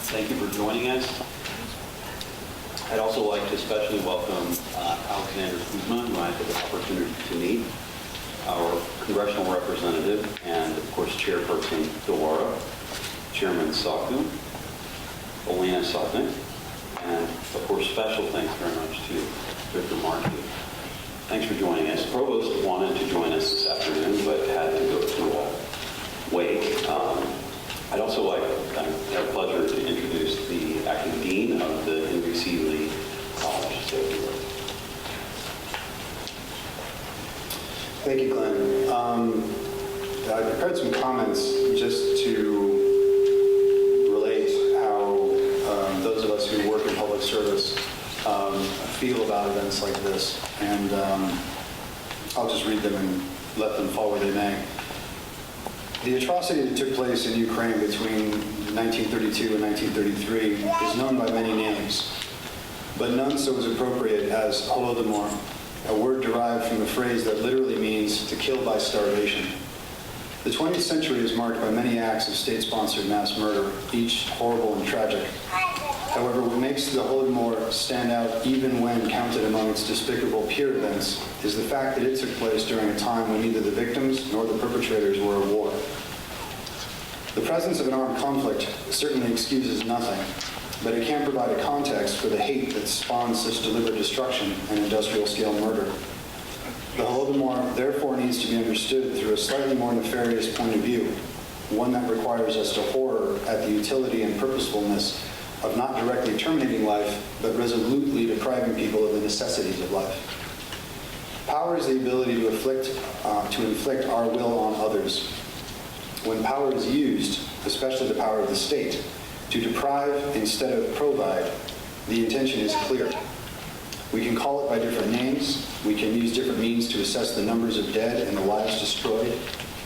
Thank you for joining us. I'd also like to especially welcome Alexander Kuzma, who I had the opportunity to meet, our congressional representative, and of course Chairperson Delora, Chairman Sawkiw, Elena Sotnik, and of course special thanks very much to Victor Markiw. Thanks for joining us. Provost wanted to join us this afternoon, but had to go to a wake. I'd also like, I have the pleasure to introduce the acting dean of the Henry C. Lee College. Thank you, Glenn. I prepared some comments just to relate how those of us who work in public service feel about events like this, and I'll just read them and let them fall where they may. The atrocity that took place in Ukraine between 1932 and 1933 is known by many names, but none so as appropriate as Holodomor, a word derived from a phrase that literally means to kill by starvation. The 20th century is marked by many acts of state-sponsored mass murder, each horrible and tragic. However, what makes the Holodomor stand out even when counted among its despicable peer events is the fact that it took place during a time when neither the victims nor the perpetrators were at war. The presence of an armed conflict certainly excuses nothing, but it can provide a context for the hate that spawns such deliberate destruction and industrial-scale murder. The Holodomor therefore needs to be understood through a slightly more nefarious point of view, one that requires us to horror at the utility and purposefulness of not directly terminating life, but resolutely depriving people of the necessities of life. Power is the ability to inflict our will on others. When power is used, especially the power of the state, to deprive instead of provide, the intention is clear. We can call it by different names, we can use different means to assess the numbers of dead and the lives destroyed,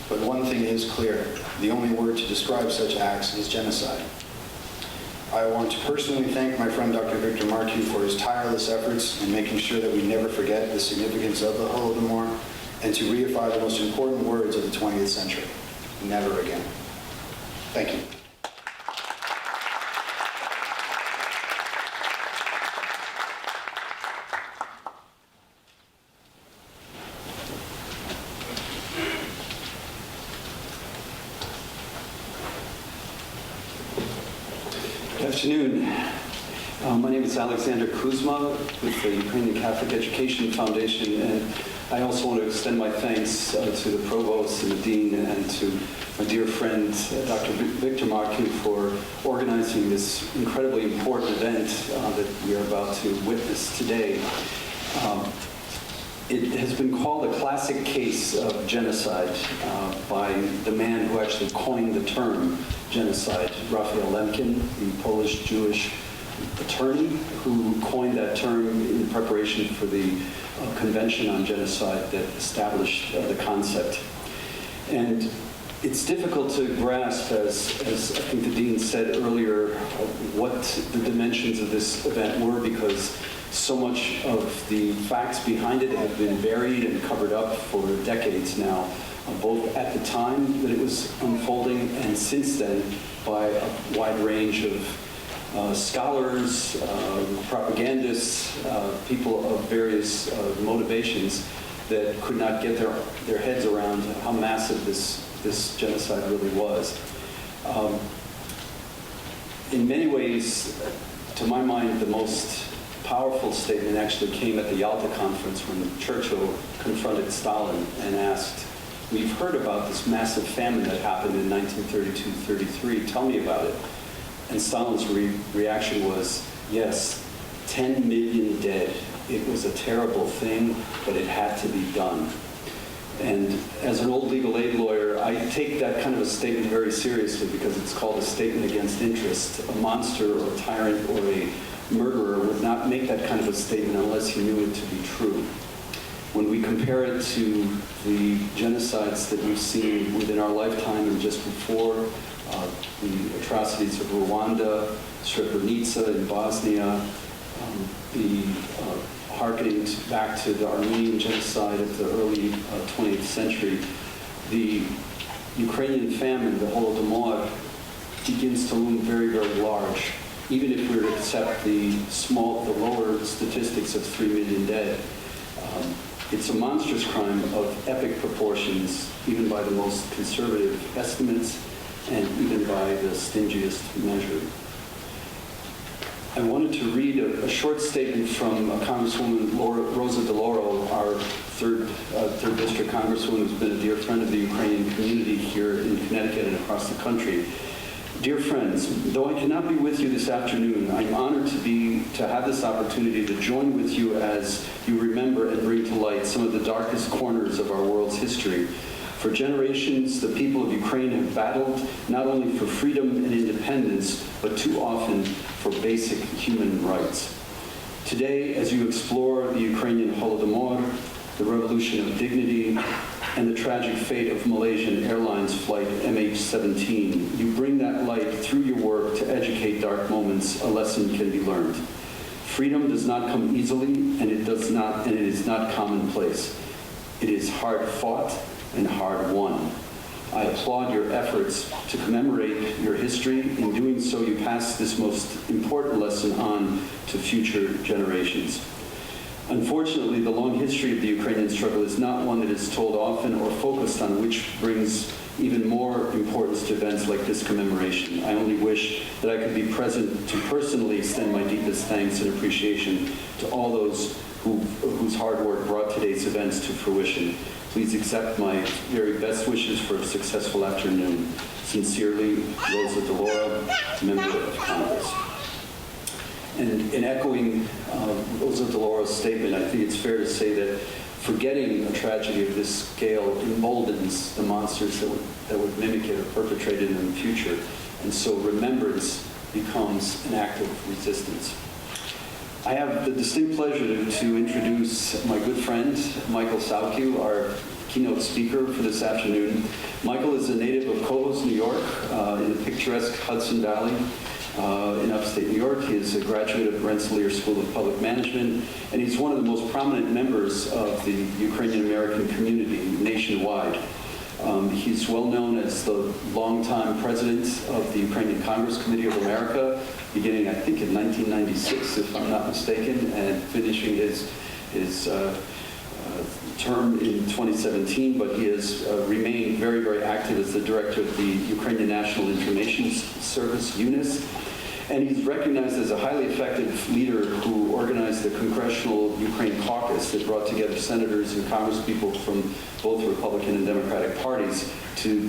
but one thing is clear: the only word to describe such acts is genocide. I want to personally thank my friend Dr. Victor Markiw for his tireless efforts in making sure that we never forget the significance of the Holodomor, and to reify the most important words of the 20th century: never again. Thank you. Good afternoon. My name is Alexander Kuzma with the Ukrainian Catholic Education Foundation, and I also want to extend my thanks to the Provost and the Dean and to my dear friend Dr. Victor Markiw for organizing this incredibly important event that we are about to witness today. It has been called a classic case of genocide by the man who actually coined the term genocide, Raphael Lemkin, the Polish-Jewish attorney who coined that term in preparation for the Convention on Genocide that established the concept. And it's difficult to grasp, as I think the Dean said earlier, what the dimensions of this event were, because so much of the facts behind it have been buried and covered up for decades now, both at the time that it was unfolding and since then by a wide range of scholars, propagandists, people of various motivations that could not get their heads around how massive this genocide really was. In many ways, to my mind, the most powerful statement actually came at the Yalta Conference when Churchill confronted Stalin and asked, "We've heard about this massive famine that happened in 1932-33. Tell me about it." And Stalin's reaction was, "Yes, 10 million dead. It was a terrible thing, but it had to be done." And as an old legal aid lawyer, I take that kind of a statement very seriously because it's called a statement against interest. A monster or a tyrant or a murderer would not make that kind of a statement unless he knew it to be true. When we compare it to the genocides that we've seen within our lifetime and just before, the atrocities of Rwanda, Srebrenica in Bosnia, the harkening back to the Armenian genocide of the early 20th century, the Ukrainian famine, the Holodomor, begins to loom very, very large, even if we were to accept the lower statistics of 3 million dead. It's a monstrous crime of epic proportions, even by the most conservative estimates and even by the stingiest measure. I wanted to read a short statement from Congresswoman Rosa DeLauro, our third district congresswoman, who's been a dear friend of the Ukrainian community here in Connecticut and across the country. Dear friends, though I cannot be with you this afternoon, I'm honored to have this opportunity to join with you as you remember and bring to light some of the darkest corners of our world's history. For generations, the people of Ukraine have battled not only for freedom and independence, but too often for basic human rights. Today, as you explore the Ukrainian Holodomor, the revolution of dignity, and the tragic fate of Malaysian Airlines flight MH17, you bring that light through your work to educate dark moments. A lesson can be learned. Freedom does not come easily, and it is not commonplace. It is hard fought and hard won. I applaud your efforts to commemorate your history. In doing so, you pass this most important lesson on to future generations. Unfortunately, the long history of the Ukrainian struggle is not one that is told often or focused on, which brings even more importance to events like this commemoration. I only wish that I could be present to personally extend my deepest thanks and appreciation to all those whose hard work brought today's events to fruition. Please accept my very best wishes for a successful afternoon. Sincerely, Rosa DeLauro, Member of Congress. And in echoing Rosa DeLauro's statement, I think it's fair to say that forgetting a tragedy of this scale emboldens the monsters that would mimic it or perpetrate it in the future. And so remembrance becomes an act of resistance. I have the distinct pleasure to introduce my good friend, Michael Sawkiw, our keynote speaker for this afternoon. Michael is a native of Cobos, New York, in the picturesque Hudson Valley. In upstate New York. He is a graduate of Rensselaer School of Public Management, and he's one of the most prominent members of the Ukrainian American community nationwide. He's well known as the longtime president of the Ukrainian Congress Committee of America, beginning, I think, in 1996, if I'm not mistaken, and finishing his term in 2017, but he has remained very, very active as the director of the Ukrainian National Information Service, UNIS, and he's recognized as a highly effective leader who organized the Congressional Ukraine Caucus that brought together senators and congresspeople from both Republican and Democratic parties to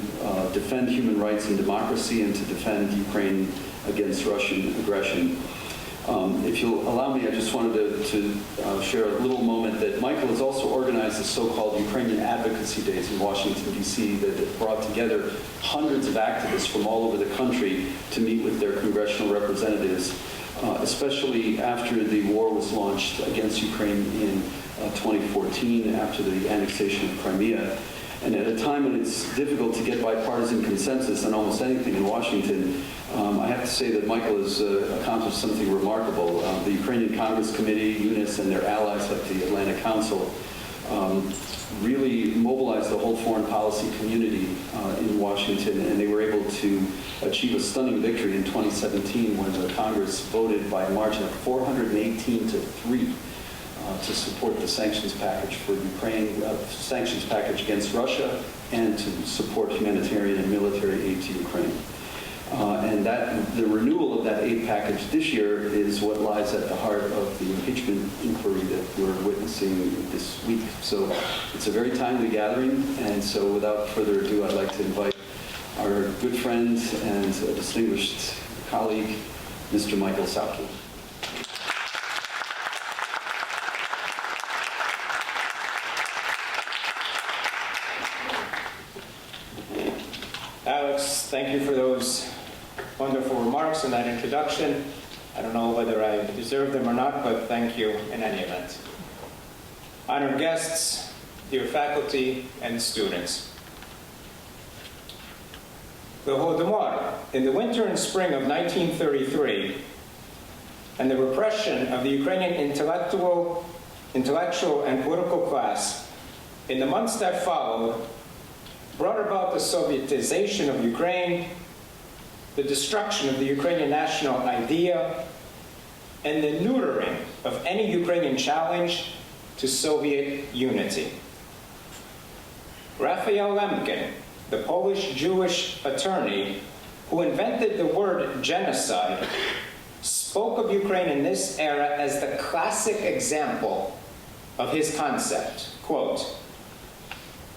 defend human rights and democracy and to defend Ukraine against Russian aggression. If you'll allow me, I just wanted to share a little moment that Michael has also organized the so-called Ukrainian Advocacy Days in Washington, D.C. that brought together hundreds of activists from all over the country to meet with their congressional representatives, especially after the war was launched against Ukraine in 2014, after the annexation of Crimea. And at a time when it's difficult to get bipartisan consensus on almost anything in Washington, I have to say that Michael has accomplished something remarkable. The Ukrainian Congress Committee, UNIS, and their allies at the Atlantic Council really mobilized the whole foreign policy community in Washington, and they were able to achieve a stunning victory in 2017 when the Congress voted by a margin of 418 to 3 to support the sanctions package for Ukraine, sanctions package against Russia, and to support humanitarian and military aid to Ukraine. And the renewal of that aid package this year is what lies at the heart of the impeachment inquiry that we're witnessing this week. So it's a very timely gathering, and so without further ado, I'd like to invite our good friend and a distinguished colleague, Mr. Michael Sawkiw. Alex, thank you for those wonderful remarks and that introduction. I don't know whether I deserve them or not, but thank you in any event. Honored guests, dear faculty and students. The Holodomor, in the winter and spring of 1933, and the repression of the Ukrainian intellectual and political class in the months that followed, brought about the Sovietization of Ukraine the destruction of the Ukrainian national idea, and the neutering of any Ukrainian challenge to Soviet unity. Raphael Lemkin, the Polish Jewish attorney who invented the word genocide, spoke of Ukraine in this era as the classic example of his concept. Quote,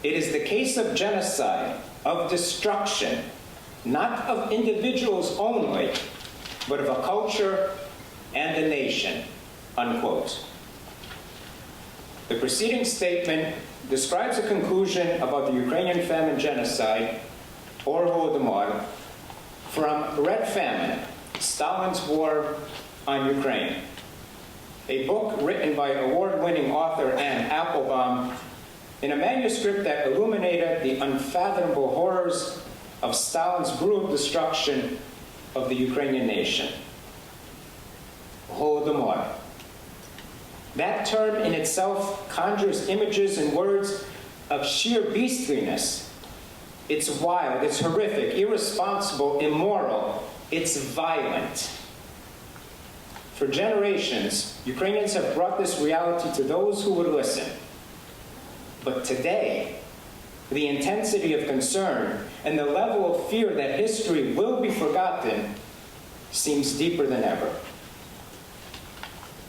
"It is the case of genocide, of destruction, not of individuals only, but of a culture and a nation," unquote. The preceding statement describes a conclusion about the Ukrainian famine genocide, or Holodomor, from Red Famine, Stalin's War on Ukraine, a book written by award-winning author Anne Applebaum in a manuscript that illuminated the unfathomable horrors of Stalin's brutal destruction of the Ukrainian nation. Holodomor. That term in itself conjures images and words of sheer beastliness. It's wild, it's horrific, irresponsible, immoral, it's violent. For generations, Ukrainians have brought this reality to those who would listen. But today, the intensity of concern and the level of fear that history will be forgotten seems deeper than ever.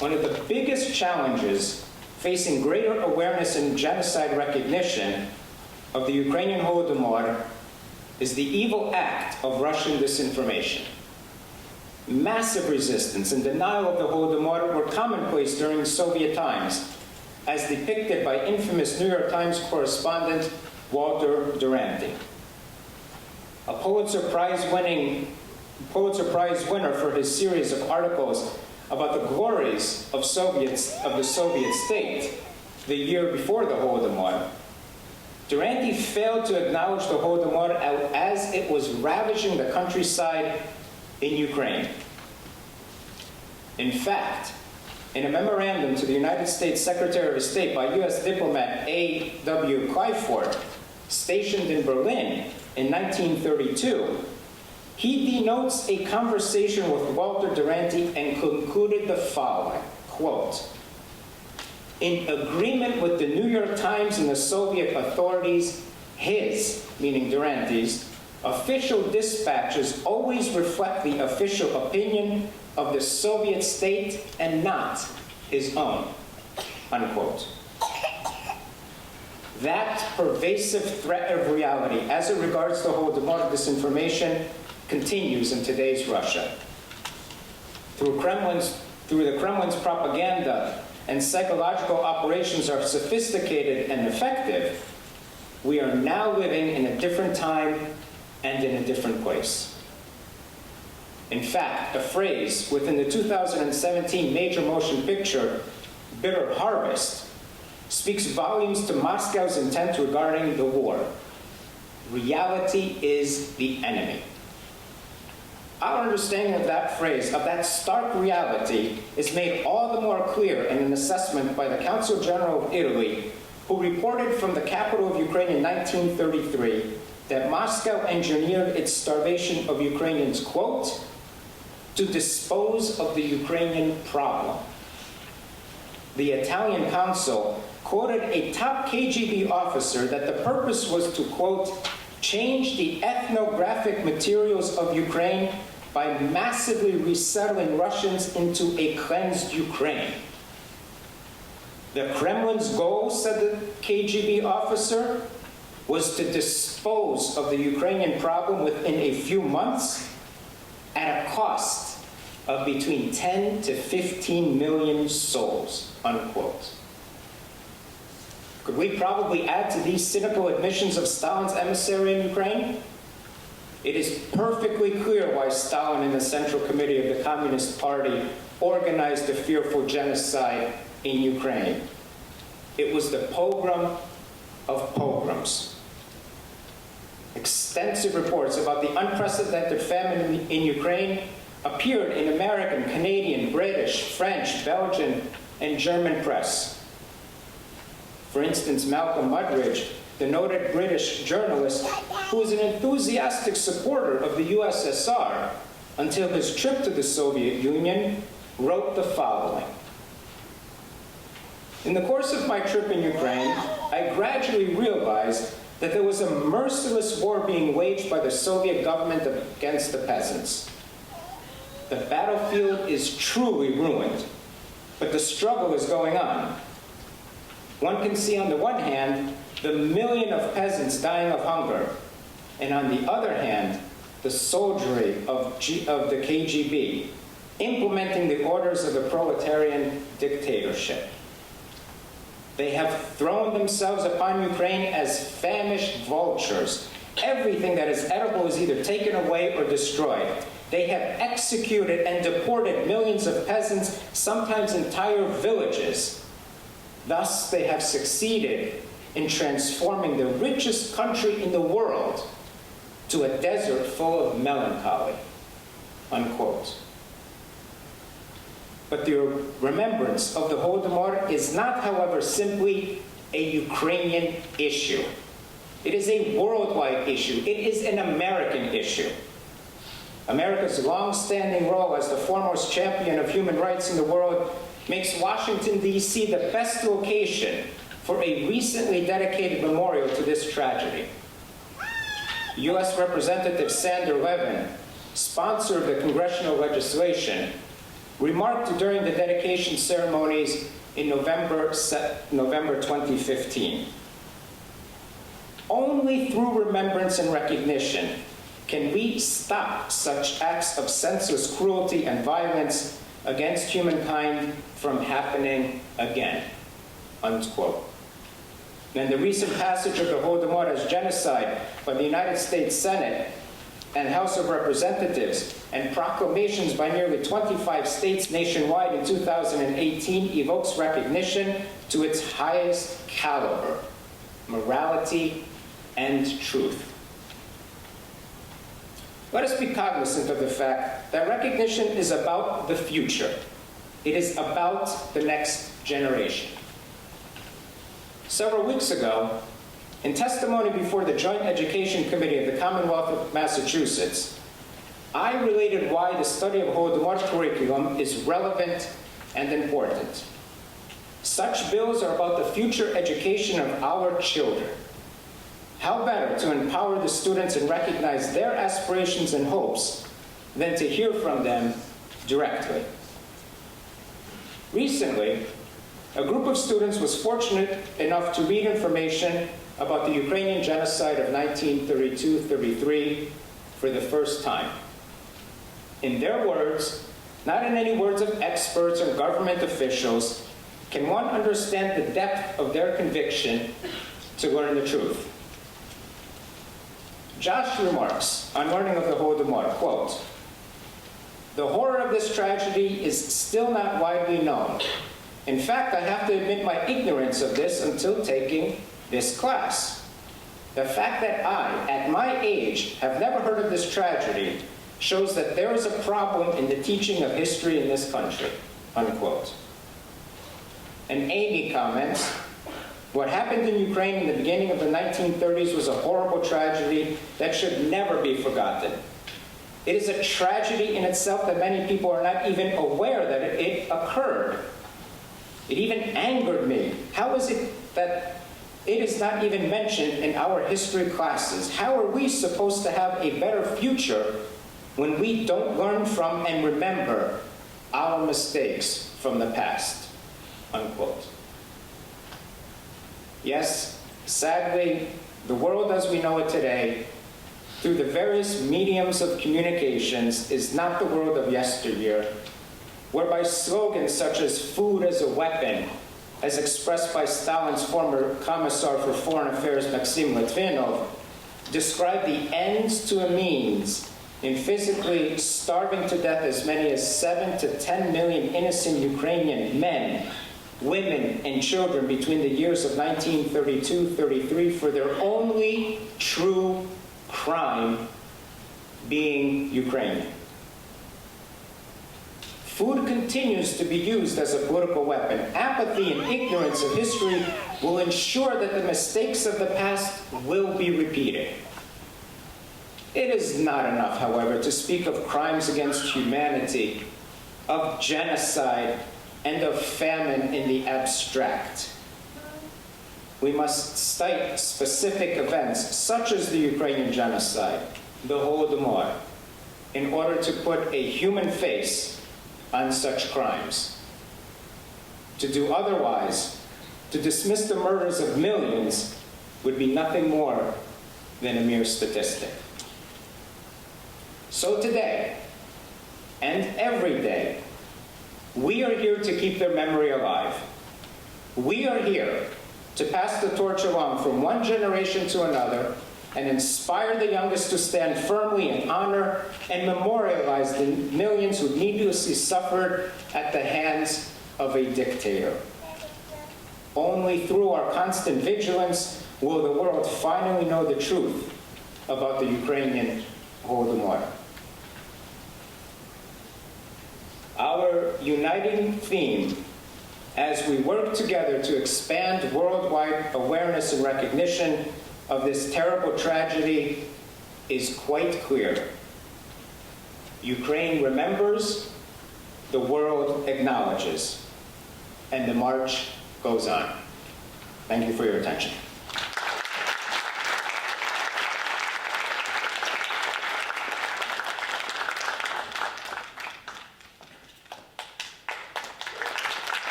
One of the biggest challenges facing greater awareness and genocide recognition of the Ukrainian Holodomor is the evil act of Russian disinformation. Massive resistance and denial of the Holodomor were commonplace during Soviet times, as depicted by infamous New York Times correspondent Walter Duranty. A Pulitzer Prize winner for his series of articles about the glories of the Soviet state the year before the Holodomor, Duranty failed to acknowledge the Holodomor as it was ravaging the countryside in Ukraine. In fact, in a memorandum to the United States Secretary of State by U.S. diplomat A.W. Clifford, stationed in Berlin in 1932, he denotes a conversation with Walter Duranty and concluded the following, quote, "In agreement with the New York Times and the Soviet authorities, his," meaning Duranty's, "official dispatches always reflect the official opinion of the Soviet state and not his own," unquote. That pervasive threat of reality as it regards the Holodomor disinformation continues in today's Russia. Through the Kremlin's propaganda and psychological operations are sophisticated and effective, we are now living in a different time and in a different place. In fact, a phrase within the 2017 major motion picture, Bitter Harvest, speaks volumes to Moscow's intent regarding the war. Reality is the enemy. Our understanding of that phrase, of that stark reality, is made all the more clear in an assessment by the Consul General of Italy, who reported from the capital of Ukraine in 1933 that Moscow engineered its starvation of Ukrainians, quote, "to dispose of the Ukrainian problem." The Italian consul quoted a top KGB officer that the purpose was to, quote, "change the ethnographic materials of Ukraine by massively resettling Russians into a cleansed Ukraine." The Kremlin's goal, said the KGB officer, was to dispose of the Ukrainian problem within a few months at a cost of between 10 to 15 million souls, unquote. Could we probably add to these cynical admissions of Stalin's emissary in Ukraine? It is perfectly clear why Stalin and the Central Committee of the Communist Party organized the fearful genocide in Ukraine. It was the pogrom of pogroms. Extensive reports about the unprecedented famine in Ukraine appeared in American, Canadian, British, French, Belgian, and German press. For instance, Malcolm Muggeridge the noted British journalist who was an enthusiastic supporter of the USSR until his trip to the Soviet Union, wrote the following. In the course of my trip in Ukraine, I gradually realized that there was a merciless war being waged by the Soviet government against the peasants. The battlefield is truly ruined, but the struggle is going on. One can see on the one hand the million of peasants dying of hunger, and on the other hand, the soldiery of the KGB implementing the orders of the proletarian dictatorship. They have thrown themselves upon Ukraine as famished vultures. Everything that is edible is either taken away or destroyed. They have executed and deported millions of peasants, sometimes entire villages. Thus, they have succeeded in transforming the richest country in the world to a desert full of melancholy, unquote. But the remembrance of the Holodomor is not, however, simply a Ukrainian issue. It is a worldwide issue. It is an American issue. America's long-standing role as the foremost champion of human rights in the world makes Washington, D.C. the best location for a recently dedicated memorial to this tragedy. U.S. Representative Sander Levin, sponsor of the congressional legislation, remarked during the dedication ceremonies in November 2015. Only through remembrance and recognition can we stop such acts of senseless cruelty and violence against humankind from happening again, unquote. And the recent passage of the Holodomor as genocide by the United States Senate and House of Representatives and proclamations by nearly 25 states nationwide in 2018 evokes recognition to its highest caliber, morality and truth. Let us be cognizant of the fact that recognition is about the future. It is about the next generation. Several weeks ago, in testimony before the Joint Education Committee of the Commonwealth of Massachusetts, I related why the study of Holodomor curriculum is relevant and important. Such bills are about the future education of our children. How better to empower the students and recognize their aspirations and hopes than to hear from them directly. Recently, a group of students was fortunate enough to read information about the Ukrainian genocide of 1932-33 for the first time. In their words, not in any words of experts or government officials, can one understand the depth of their conviction to learn the truth. Josh remarks on learning of the Holodomor, quote, "The horror of this tragedy is still not widely known. In fact, I have to admit my ignorance of this until taking this class. The fact that I, at my age, have never heard of this tragedy shows that there is a problem in the teaching of history in this country," unquote. And Amy comments, "What happened in Ukraine in the beginning of the 1930s was a horrible tragedy that should never be forgotten. It is a tragedy in itself that many people are not even aware that it occurred. It even angered me. How is it that it is not even mentioned in our history classes? How are we supposed to have a better future when we don't learn from and remember our mistakes from the past?" Unquote. Yes, sadly, the world as we know it today, through the various mediums of communications, is not the world of yesteryear, whereby slogans such as "food as a weapon," as expressed by Stalin's former Commissar for Foreign Affairs, Maxim Litvinov, describe the ends to a means in physically starving to death as many as 7 to 10 million innocent Ukrainian men, women, and children between the years of 1932-33 for their only true crime being Ukrainian. Food continues to be used as a political weapon. Apathy and ignorance of history will ensure that the mistakes of the past will be repeated. It is not enough, however, to speak of crimes against humanity, of genocide, and of famine in the abstract. We must cite specific events, such as the Ukrainian genocide, the Holodomor, in order to put a human face on such crimes. To do otherwise, to dismiss the murders of millions, would be nothing more than a mere statistic. So today, and every day, we are here to keep their memory alive. We are here to pass the torch along from one generation to another and inspire the youngest to stand firmly in honor and memorialize the millions who needlessly suffered at the hands of a dictator. Only through our constant vigilance will the world finally know the truth about the Ukrainian Holodomor. Our uniting theme as we work together to expand worldwide awareness and recognition of this terrible tragedy is quite clear. Ukraine remembers, the world acknowledges, and the march goes on. Thank you for your attention.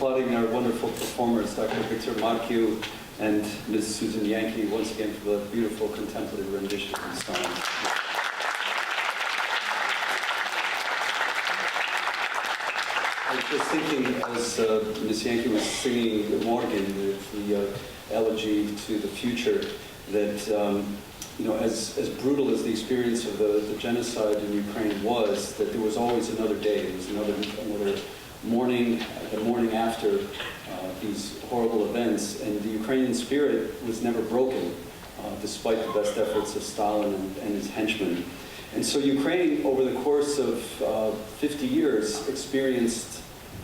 applauding our wonderful performers, Dr. Victor Markiw and Ms. Susan Yankee, once again for the beautiful contemplative rendition of the song. I was just thinking, as Ms. Yankee was singing Morgen, the elegy to the future, that as brutal as the experience of the genocide in Ukraine was, that there was always another day. There was another morning, the morning after these horrible events, and the Ukrainian spirit was never broken, despite the best efforts of Stalin and his henchmen. And so Ukraine, over the course of 50 years, experienced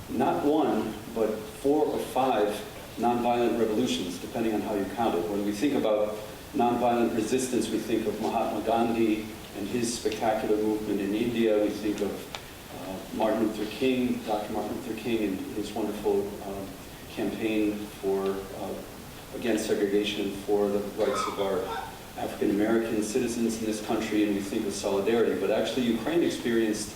not one, but 4 or 5 nonviolent revolutions, depending on how you count it. When we think about nonviolent resistance, we think of Mahatma Gandhi and his spectacular movement in India. We think of Dr. Martin Luther King and his wonderful campaign for against segregation and for the rights of our African American citizens in this country, and we think of solidarity. But actually, Ukraine experienced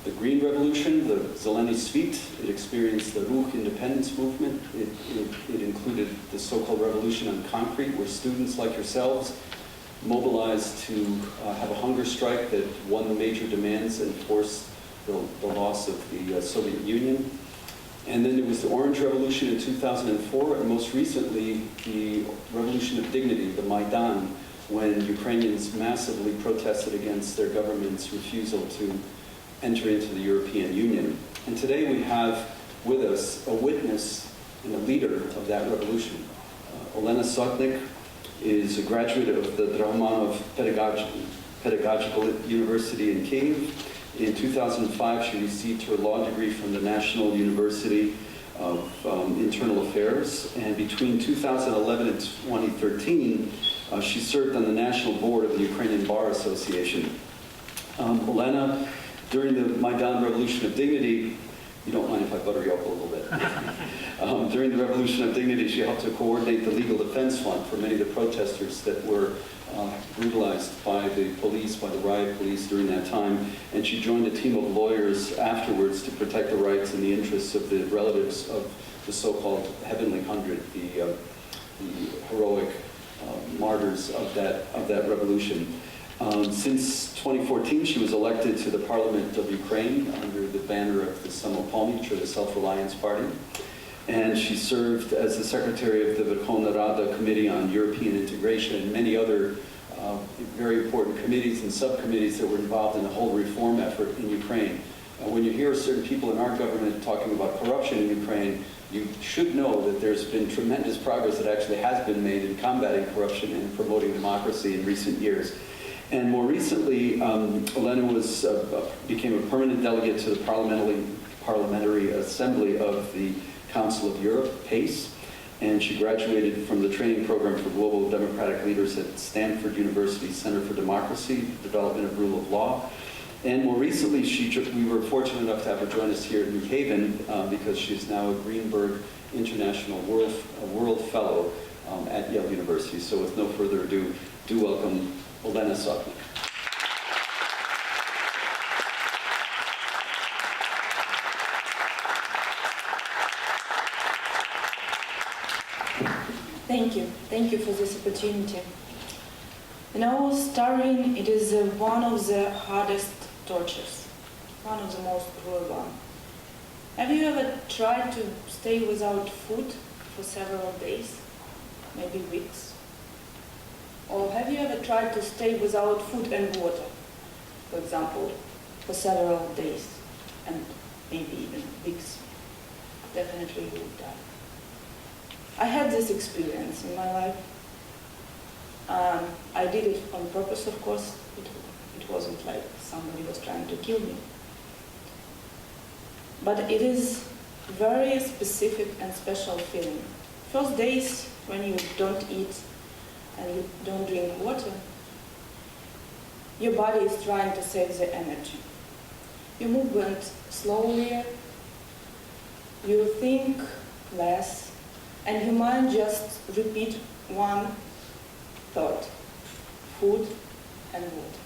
the Green Revolution, the Zeleny Svit. It experienced the Ruch independence movement. It included the so-called revolution on concrete, where students like yourselves mobilized to have a hunger strike that won the major demands and forced the loss of the Soviet Union. And then there was the Orange Revolution in 2004, and most recently, the Revolution of Dignity, the Maidan, when Ukrainians massively protested against their government's refusal to enter into the European Union. And today we have with us a witness and a leader of that revolution. Olena Sotnik is a graduate of the Träume Pedagogical University in Kyiv. In 2005, she received her law degree from the National University of Internal Affairs. And between 2011 and 2013, she served on the National Board of the Ukrainian Bar Association. Olena, during the Maidan Revolution of Dignity, you don't mind if I butter you up a little bit. During the Revolution of Dignity, she helped to coordinate the legal defense fund for many of the protesters that were brutalized by the police, by the riot police during that time. And she joined a team of lawyers afterwards to protect the rights and the interests of the relatives of the so-called Heavenly Hundred, the heroic martyrs of that revolution. Since 2014, she was elected to the Parliament of Ukraine under the banner of the Samopomich, or the Self-Reliance Party. And she served as the secretary of the Verkhovna Rada Committee on European Integration and many other very important committees and subcommittees that were involved in the whole reform effort in Ukraine. When you hear certain people in our government talking about corruption in Ukraine, you should know that there's been tremendous progress that actually has been made in combating corruption and promoting democracy in recent years. And more recently, Olena became a permanent delegate to the Parliamentary Assembly of the Council of Europe, PACE, and she graduated from the training program for global democratic leaders at Stanford University Center for Democracy, Development of Rule of Law. And more recently, we were fortunate enough to have her join us here at New Haven because she's now a Greenberg International World Fellow at Yale University. So with no further ado, do welcome Olena Sotnik. Thank you for this opportunity. Starving, it is one of the hardest tortures, one of the most cruel ones. Have you ever tried to stay without food for several days, maybe weeks? Or have you ever tried to stay without food and water, for example, for several days and maybe even weeks? Definitely you would die. I had this experience in my life. I did it on purpose, of course. It wasn't like somebody was trying to kill me. But it is very specific and special feeling. First days when you don't eat and you don't drink water, your body is trying to save the energy. You move slowly, you think less, and your mind just repeat one thought: food and water,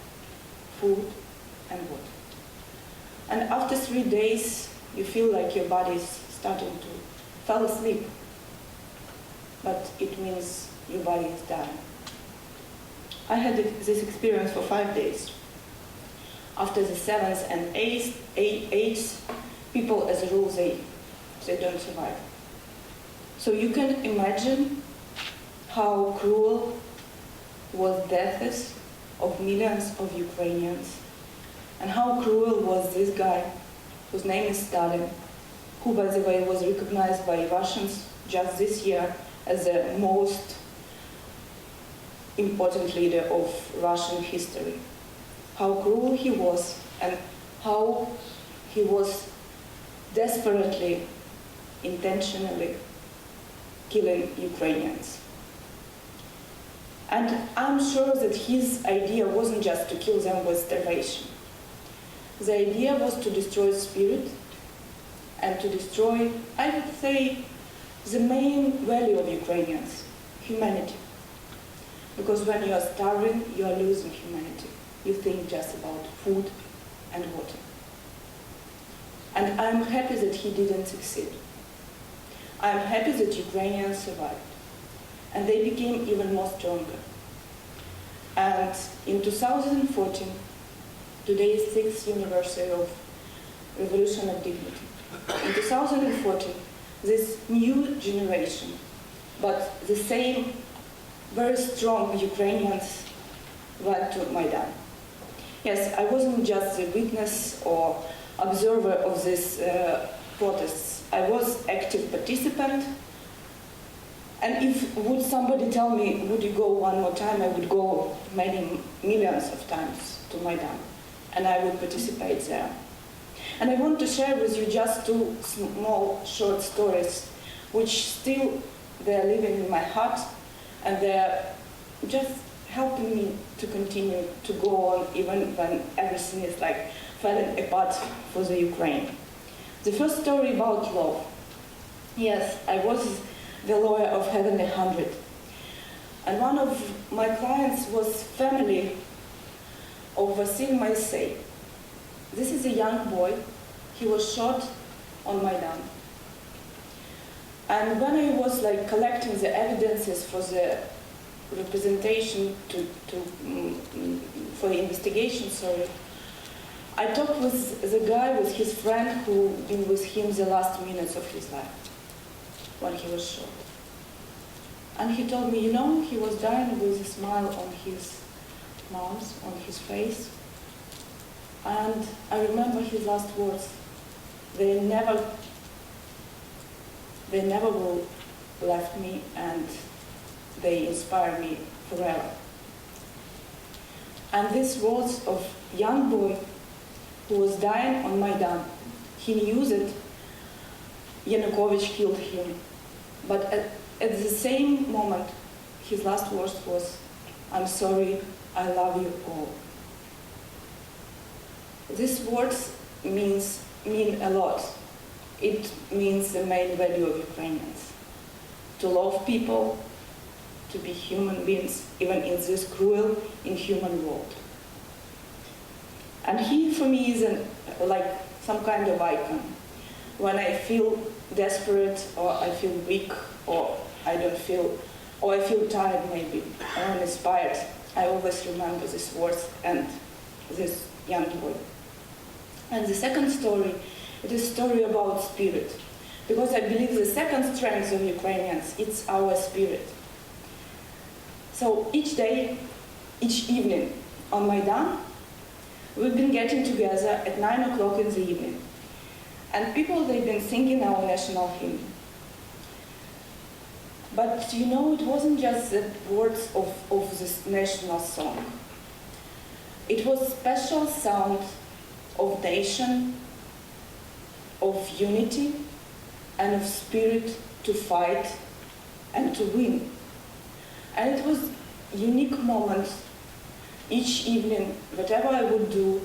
food and water. And after 3 days, you feel like your body is starting to fall asleep. But it means your body is dying. I had this experience for 5 days. After the 7th and 8th, people as a rule, they don't survive. So you can imagine how cruel was deaths of millions of Ukrainians, and how cruel was this guy, whose name is Stalin, who, by the way, was recognized by Russians just this year as the most important leader of Russian history. How cruel he was, and how he was desperately, intentionally killing Ukrainians. And I'm sure that his idea wasn't just to kill them with starvation. The idea was to destroy spirit and to destroy, I would say, the main value of Ukrainians, humanity. Because when you are starving, you are losing humanity. You think just about food and water. And I'm happy that he didn't succeed. I'm happy that Ukrainians survived. And they became even more stronger. And in 2014, today is 6th anniversary of Revolution of Dignity. In 2014, this new generation, but the same very strong Ukrainians went to Maidan. Yes, I wasn't just a witness or observer of these protests. I was active participant. And if would somebody tell me, would you go one more time, I would go many millions of times to Maidan, and I would participate there. And I want to share with you just 2 small short stories, which still they're living in my heart, and they're just helping me to continue to go on even when everything is like falling apart for the Ukraine. The first story about love. Yes, I was the lawyer of Heavenly 100. And one of my clients was family of Vasil Moisei. This is a young boy. He was shot on Maidan. And when I was like collecting the evidences for the representation for the investigation, I talked with the guy, with his friend who been with him the last minutes of his life when he was shot. And he told me, you know, he was dying with a smile on his mouth, on his face. And I remember his last words. They never will left me, and they inspire me forever. And these words of young boy who was dying on Maidan, he knew that Yanukovych killed him. But at the same moment, his last words was, I'm sorry, I love you all. These words mean a lot. It means the main value of Ukrainians. To love people, to be human beings, even in this cruel, inhuman world. And he, for me, is like some kind of icon. When I feel desperate, or I feel weak, or I feel tired maybe, or uninspired, I always remember these words and this young boy. And the second story, it is a story about spirit. Because I believe the second strength of Ukrainians, it's our spirit. So each day, each evening on Maidan, we've been getting together at 9 o'clock in the evening. And people, they've been singing our national hymn. But you know, it wasn't just the words of this national song. It was a special sound of nation, of unity, and of spirit to fight and to win. And it was a unique moment each evening, whatever I would do,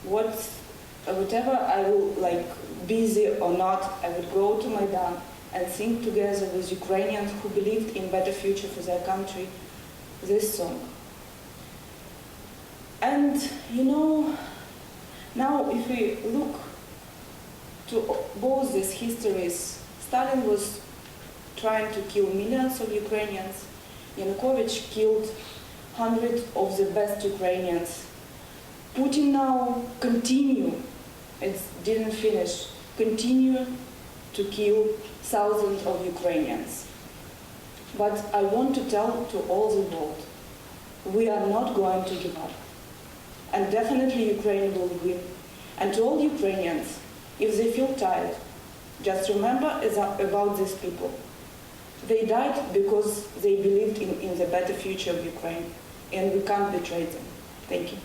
whatever I will like busy or not, I would go to Maidan and sing together with Ukrainians who believed in better future for their country this song. And you know, now if we look to both these histories Stalin was trying to kill millions of Ukrainians. Yanukovych killed hundreds of the best Ukrainians. Putin now it didn't finish, continue to kill thousands of Ukrainians. But I want to tell to all the world, we are not going to give up. And definitely Ukraine will win. And to all Ukrainians, if they feel tired, just remember about these people. They died because they believed in the better future of Ukraine, and we can't betray them. Thank you.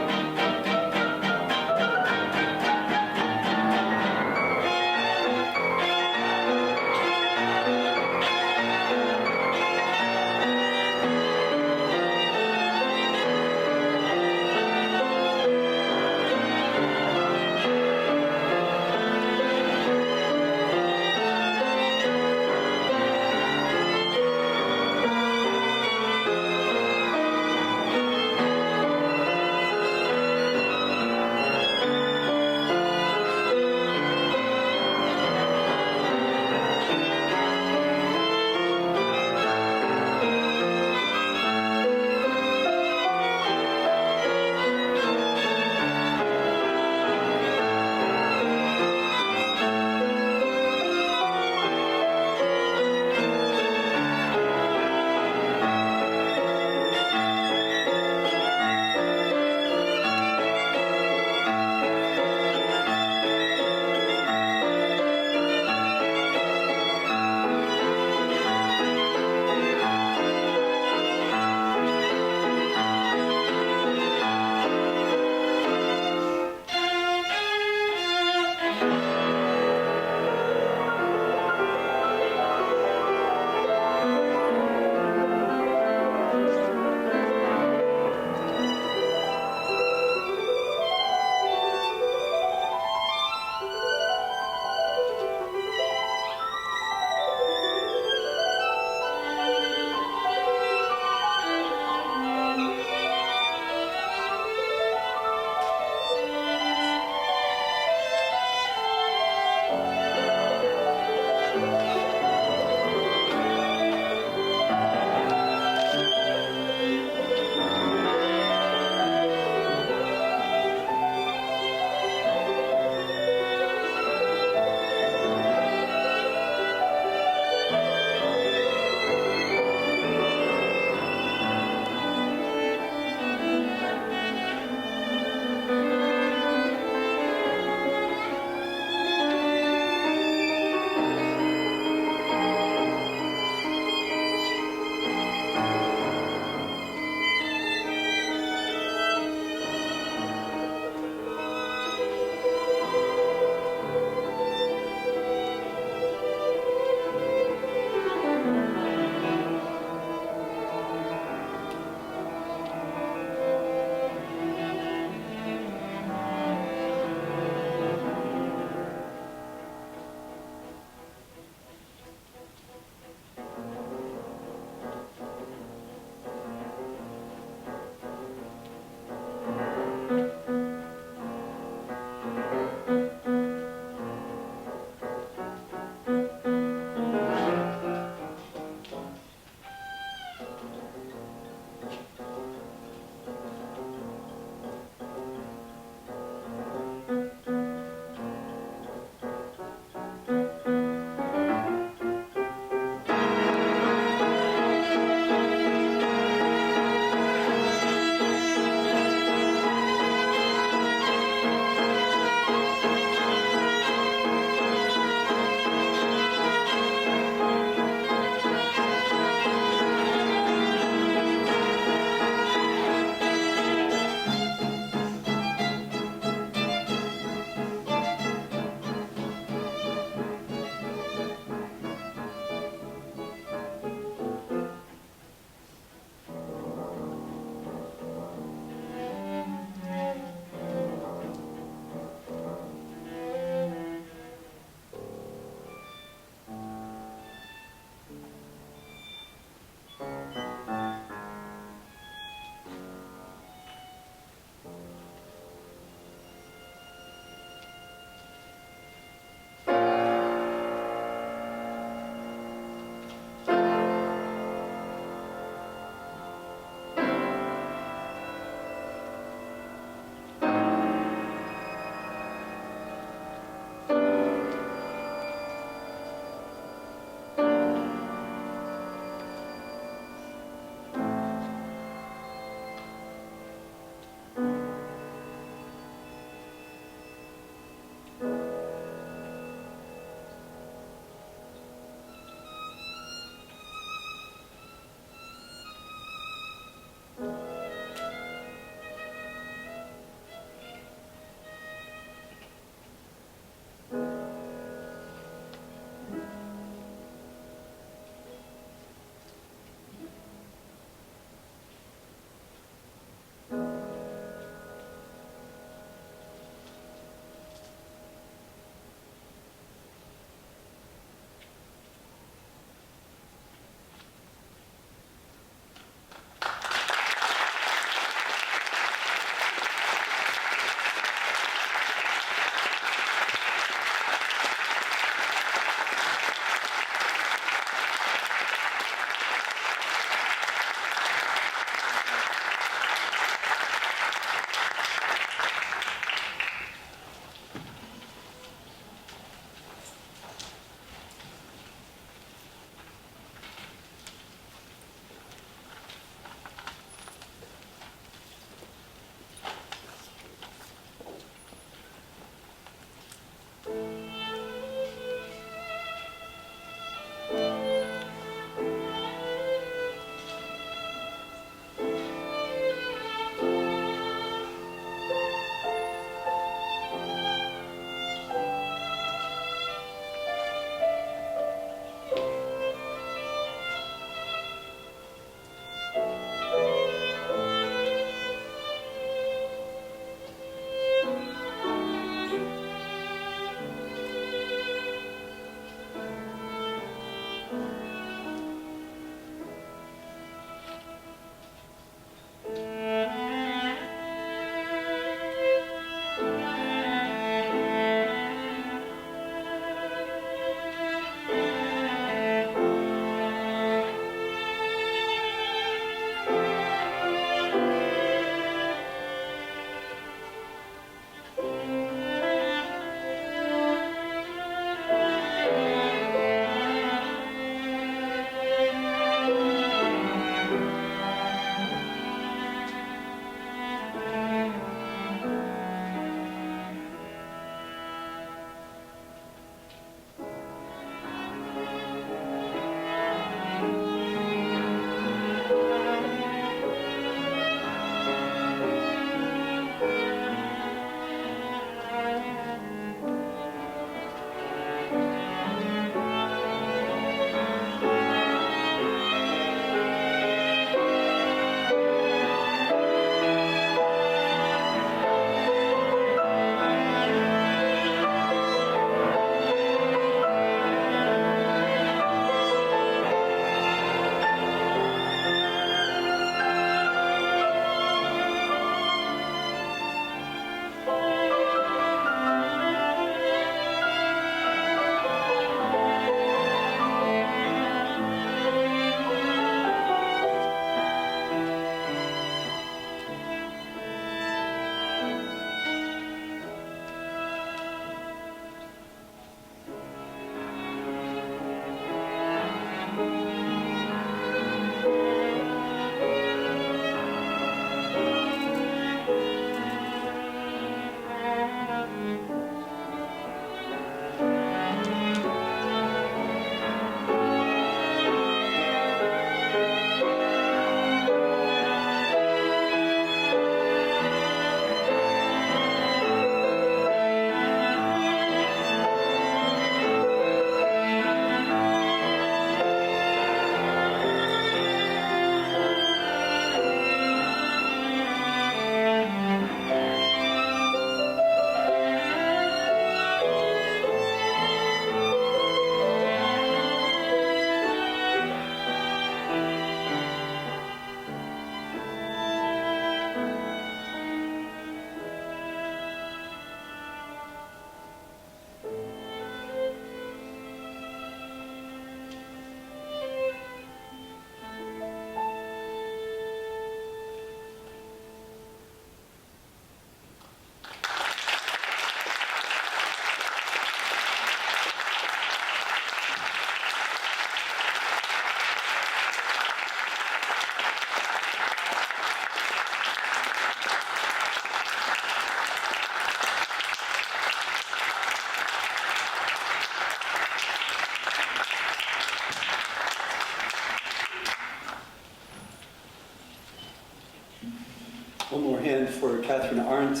One more hand for Catherine Arndt,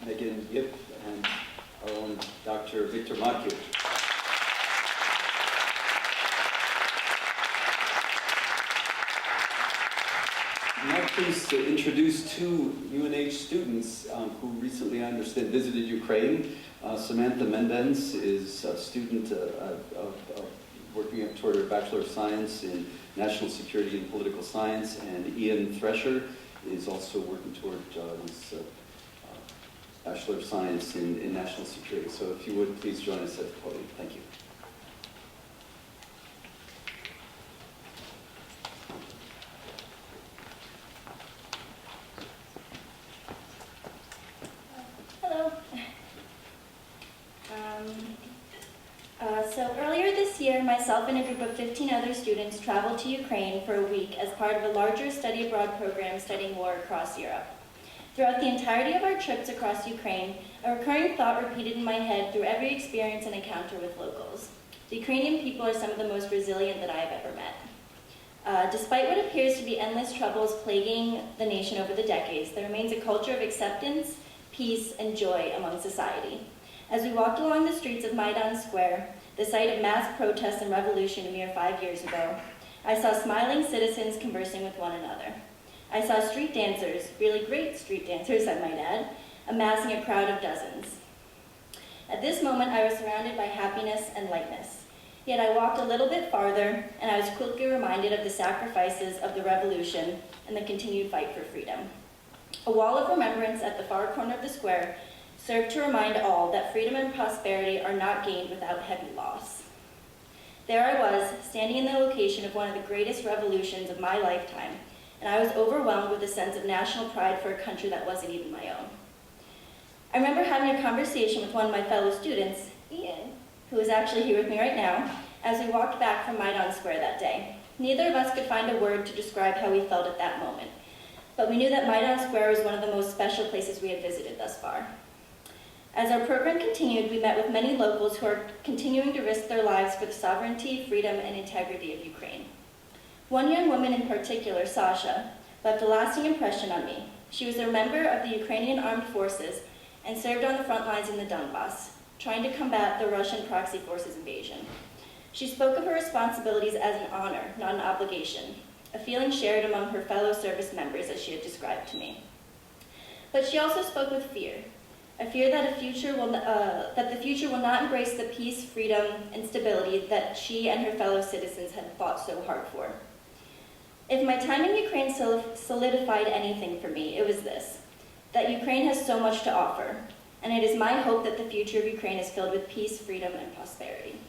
Megan Yip, and our own Dr. Victor Markiw. I'm now pleased to introduce two UNH students who recently, I understand, visited Ukraine. Samantha Mendens is a student working toward her Bachelor of Science in National Security and Political Science, and Ian Thresher is also working toward his Bachelor of Science in National Security. So if you would, please join us at the podium. Thank you. Hello. So earlier this year, myself and a group of 15 other students traveled to Ukraine for a week as part of a larger study abroad program studying war across Europe. Throughout the entirety of our trips across Ukraine, a recurring thought repeated in my head through every experience and encounter with locals. The Ukrainian people are some of the most resilient that I have ever met. Despite what appears to be endless troubles plaguing the nation over the decades, there remains a culture of acceptance, peace, and joy among society. As we walked along the streets of Maidan Square, the site of mass protests and revolution a mere 5 years ago, I saw smiling citizens conversing with one another. I saw street dancers, really great street dancers, I might add, amassing a crowd of dozens. At this moment, I was surrounded by happiness and lightness. Yet I walked a little bit farther, and I was quickly reminded of the sacrifices of the revolution and the continued fight for freedom. A wall of remembrance at the far corner of the square served to remind all that freedom and prosperity are not gained without heavy loss. There I was, standing in the location of one of the greatest revolutions of my lifetime, and I was overwhelmed with a sense of national pride for a country that wasn't even my own. I remember having a conversation with one of my fellow students, Ian, who is actually here with me right now, as we walked back from Maidan Square that day. Neither of us could find a word to describe how we felt at that moment, but we knew that Maidan Square was one of the most special places we had visited thus far. As our program continued, we met with many locals who are continuing to risk their lives for the sovereignty, freedom, and integrity of Ukraine. One young woman in particular, Sasha, left a lasting impression on me. She was a member of the Ukrainian armed forces and served on the front lines in the Donbass, trying to combat the Russian proxy forces invasion. She spoke of her responsibilities as an honor, not an obligation, a feeling shared among her fellow service members as she had described to me. But she also spoke with fear, a fear that the future will not embrace the peace, freedom, and stability that she and her fellow citizens had fought so hard for. If my time in Ukraine solidified anything for me, it was this, that Ukraine has so much to offer, and it is my hope that the future of Ukraine is filled with peace, freedom, and prosperity.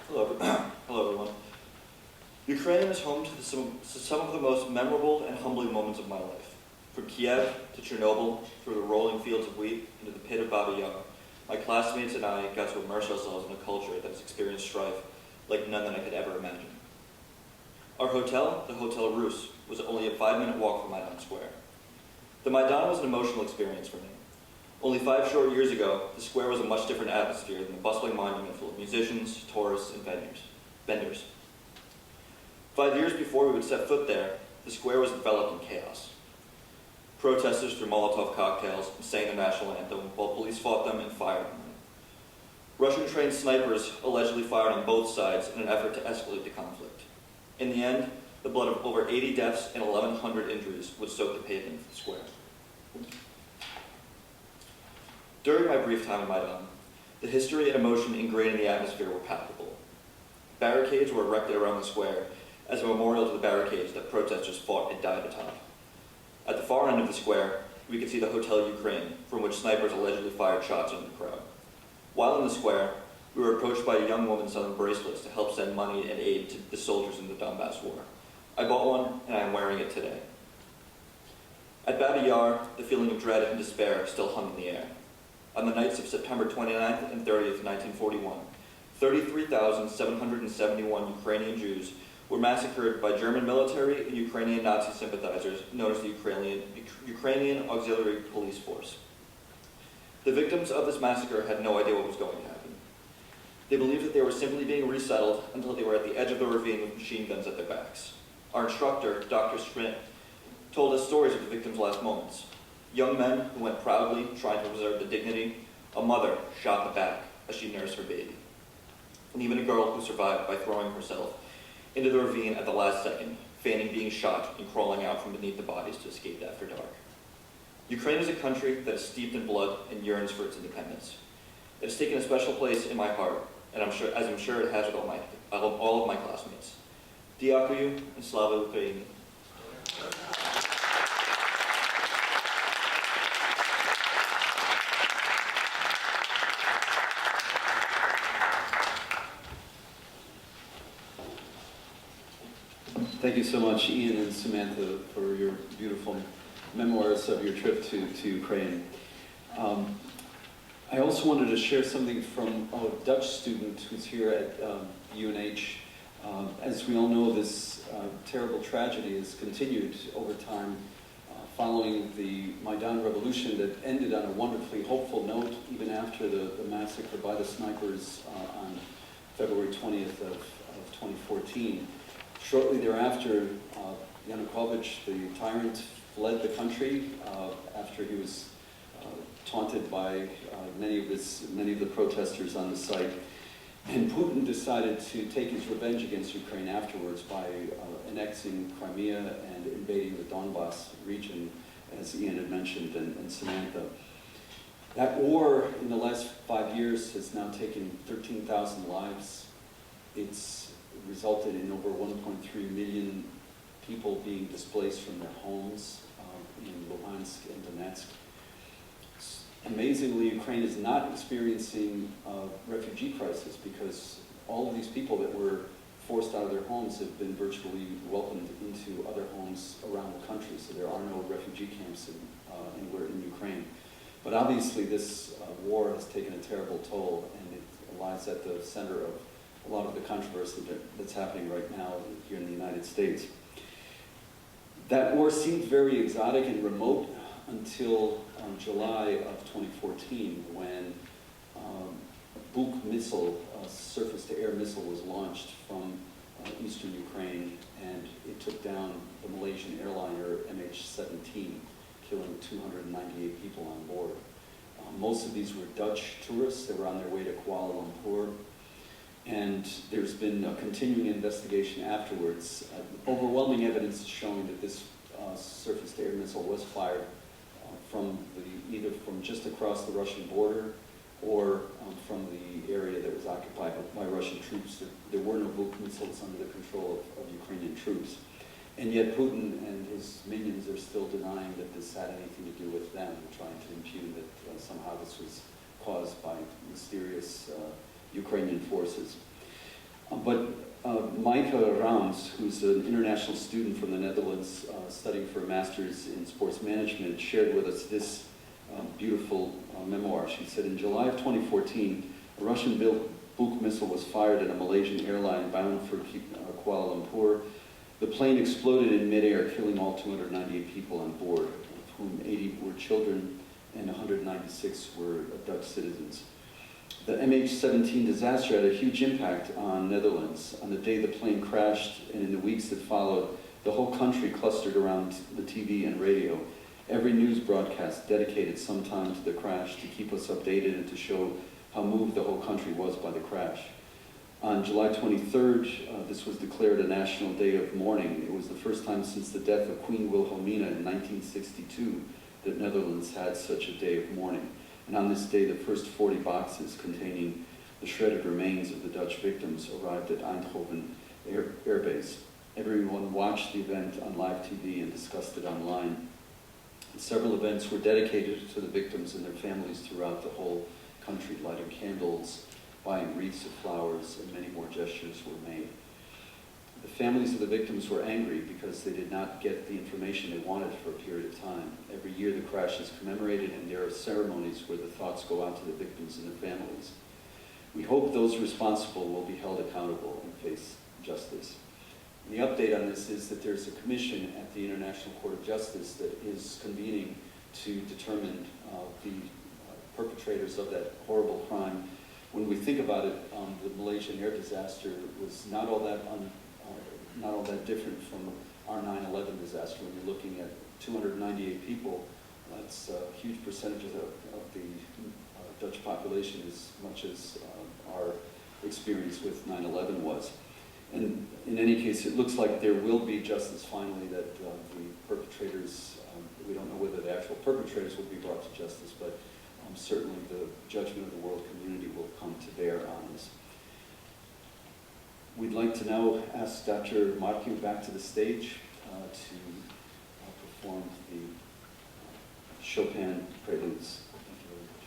Hello, everyone. Ukraine is home to some of the most memorable and humbling moments of my life. From Kiev to Chernobyl, through the rolling fields of wheat into the pit of Baba Yar, my classmates and I got to immerse ourselves in a culture that has experienced strife like none that I could ever imagine. Our hotel, the Hotel Rus, was only a 5-minute walk from Maidan Square. The Maidan was an emotional experience for me. Only 5 short years ago, the square was a much different atmosphere than the bustling monument full of musicians, tourists, and vendors. 5 years before we would set foot there, the square was enveloped in chaos. Protesters threw Molotov cocktails and sang the national anthem while police fought them and fired on them. Russian-trained snipers allegedly fired on both sides in an effort to escalate the conflict. In the end, the blood of over 80 deaths and 1,100 injuries would soak the pavement of the square. During my brief time in Maidan, the history and emotion ingrained in the atmosphere were palpable. Barricades were erected around the square as a memorial to the barricades that protesters fought and died atop. At the far end of the square, we could see the Hotel Ukraine, from which snipers allegedly fired shots into the crowd. While in the square, we were approached by a young woman selling bracelets to help send money and aid to the soldiers in the Donbass war. I bought one, and I am wearing it today. At Baba Yar, the feeling of dread and despair still hung in the air. On the nights of September 29th and 30th, 1941, 33,771 Ukrainian Jews were massacred by German military and Ukrainian Nazi sympathizers known as the Ukrainian Auxiliary Police Force. The victims of this massacre had no idea what was going to happen. They believed that they were simply being resettled until they were at the edge of the ravine with machine guns at their backs. Our instructor, Dr. Schmidt, told us stories of the victims' last moments. Young men who went proudly, trying to preserve the dignity. A mother shot in the back as she nursed her baby. And even a girl who survived by throwing herself into the ravine at the last second, feigning being shot and crawling out from beneath the bodies to escape after dark. Ukraine is a country that is steeped in blood and yearns for its independence. It has taken a special place in my heart, and I'm sure it has with all of my classmates. Дякую and Slava Ukraini. Thank you so much, Ian and Samantha, for your beautiful memoirs of your trip to Ukraine. I also wanted to share something from a Dutch student who's here at UNH. As we all know, this terrible tragedy has continued over time following the Maidan revolution that ended on a wonderfully hopeful note, even after the massacre by the snipers on February 20th of 2014. Shortly thereafter, Yanukovych, the tyrant, fled the country after he was taunted by many of the protesters on the site. And Putin decided to take his revenge against Ukraine afterwards by annexing Crimea and invading the Donbass region, as Ian had mentioned, and Samantha. That war in the last 5 years has now taken 13,000 lives. It's resulted in over 1.3 million people being displaced from their homes in Luhansk and Donetsk. Amazingly, Ukraine is not experiencing a refugee crisis because all of these people that were forced out of their homes have been virtually welcomed into other homes around the country, so there are no refugee camps anywhere in Ukraine. But obviously this war has taken a terrible toll, and it lies at the center of a lot of the controversy that's happening right now here in the United States. That war seemed very exotic and remote until July of 2014, when Buk missile, a surface-to-air missile, was launched from eastern Ukraine, and it took down the Malaysian airliner MH17, killing 298 people on board. Most of these were Dutch tourists. They were on their way to Kuala Lumpur. And there's been a continuing investigation afterwards. Overwhelming evidence is showing that this surface-to-air missile was fired either from just across the Russian border or from the area that was occupied by Russian troops. There were no Buk missiles under the control of Ukrainian troops. And yet Putin and his minions are still denying that this had anything to do with them, trying to impugn that somehow this was caused by mysterious Ukrainian forces. But Maaike Rams, who's an international student from the Netherlands studying for a master's in sports management, shared with us this beautiful memoir. She said, in July of 2014, a Russian-built Buk missile was fired at a Malaysian airline bound for Kuala Lumpur. The plane exploded in midair, killing all 298 people on board, of whom 80 were children and 196 were Dutch citizens. The MH17 disaster had a huge impact on Netherlands. On the day the plane crashed and in the weeks that followed, the whole country clustered around the TV and radio. Every news broadcast dedicated some time to the crash to keep us updated and to show how moved the whole country was by the crash. On July 23rd, this was declared a national day of mourning. It was the first time since the death of Queen Wilhelmina in 1962 that Netherlands had such a day of mourning. And on this day, the first 40 boxes containing the shredded remains of the Dutch victims arrived at Eindhoven Air Base. Everyone watched the event on live TV and discussed it online. And several events were dedicated to the victims and their families throughout the whole country, lighting candles, buying wreaths of flowers, and many more gestures were made. The families of the victims were angry because they did not get the information they wanted for a period of time. Every year the crash is commemorated, and there are ceremonies where the thoughts go out to the victims and their families. We hope those responsible will be held accountable and face justice. And the update on this is that there's a commission at the International Court of Justice that is convening to determine the perpetrators of that horrible crime when we think about it, the Malaysian air disaster was not all that different from our 9/11 disaster. When you're looking at 298 people, that's a huge percentage of the Dutch population, as much as our experience with 9/11 was. And in any case, it looks like there will be justice finally, that the perpetrators, we don't know whether the actual perpetrators will be brought to justice, but certainly the judgment of the world community will come to bear on this. We'd like to now ask Dr. Markiw back to the stage to perform the Chopin preludes. Thank you very much.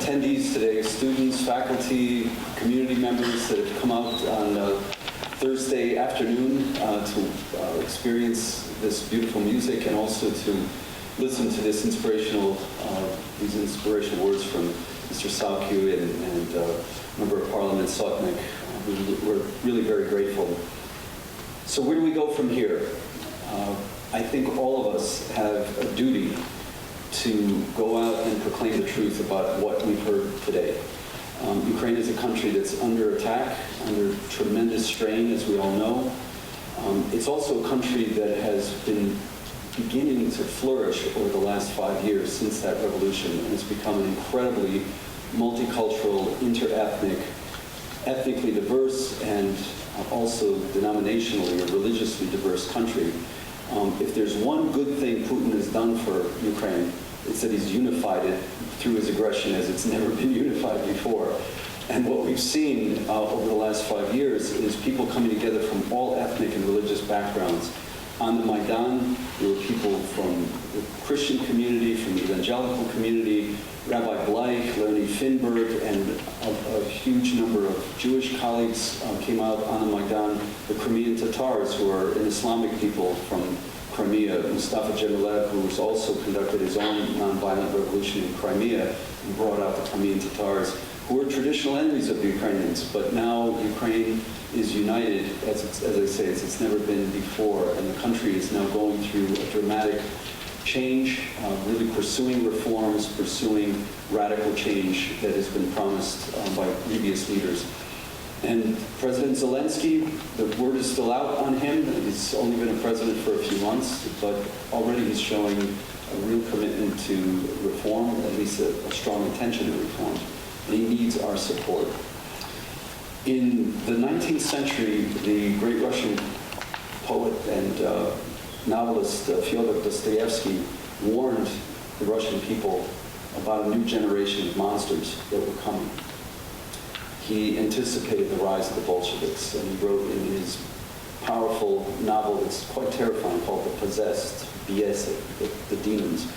attendees today, students, faculty, community members that have come out on Thursday afternoon to experience this beautiful music and also to listen to these inspirational words from Mr. Sawkiw and Member of Parliament Sawkiw. We're really very grateful. So where do we go from here? I think all of us have a duty to go out and proclaim the truth about what we've heard today. Ukraine is a country that's under attack, under tremendous strain, as we all know. It's also a country that has been beginning to flourish over the last 5 years since that revolution, and it's become an incredibly multicultural, inter-ethnic, ethnically diverse, and also denominationally or religiously diverse country. If there's one good thing Putin has done for Ukraine, it's that he's unified it through his aggression as it's never been unified before. And what we've seen over the last 5 years is people coming together from all ethnic and religious backgrounds. On the Maidan, there were people from the Christian community, from the evangelical community, Rabbi Bleich, Leonid Finberg, and a huge number of Jewish colleagues came out on the Maidan. The Crimean Tatars, who are an Islamic people from Crimea, Mustafa Dzhemilev, who has also conducted his own nonviolent revolution in Crimea and brought out the Crimean Tatars, who were traditional enemies of the Ukrainians. But now Ukraine is united, as I say, as it's never been before, and the country is now going through a dramatic change, really pursuing reforms, pursuing radical change that has been promised by previous leaders. And President Zelensky, the word is still out on him. He's only been a president for a few months, but already he's showing a real commitment to reform, at least a strong intention to reform. And he needs our support. In the 19th century, the great Russian poet and novelist Fyodor Dostoevsky warned the Russian people about a new generation of monsters that were coming. He anticipated the rise of the Bolsheviks, and he wrote in his powerful novel that's quite terrifying called The Possessed, Biese, the Demons,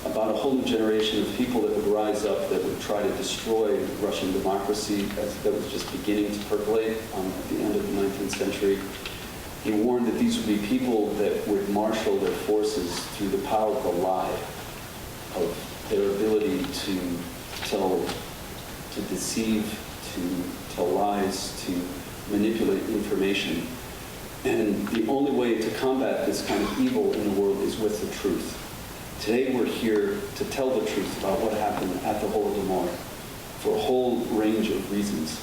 about a whole new generation of people that would rise up that would try to destroy Russian democracy that was just beginning to percolate at the end of the 19th century. He warned that these would be people that would marshal their forces through the power of the lie, of their ability to tell, to deceive, to tell lies, to manipulate information. And the only way to combat this kind of evil in the world is with the truth. Today we're here to tell the truth about what happened at the Holodomor for a whole range of reasons.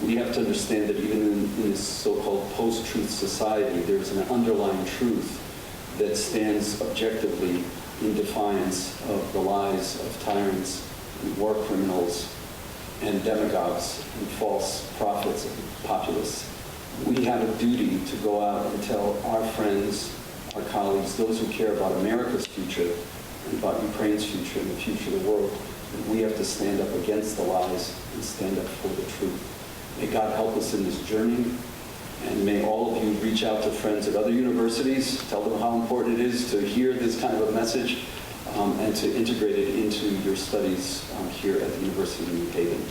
We have to understand that even in this so-called post-truth society, there's an underlying truth that stands objectively in defiance of the lies of tyrants and war criminals and demagogues and false prophets and populists. We have a duty to go out and tell our friends, our colleagues, those who care about America's future and about Ukraine's future and the future of the world, that we have to stand up against the lies and stand up for the truth. May God help us in this journey, and may all of you reach out to friends at other universities, tell them how important it is to hear this kind of a message and to integrate it into your studies here at the University of New Haven.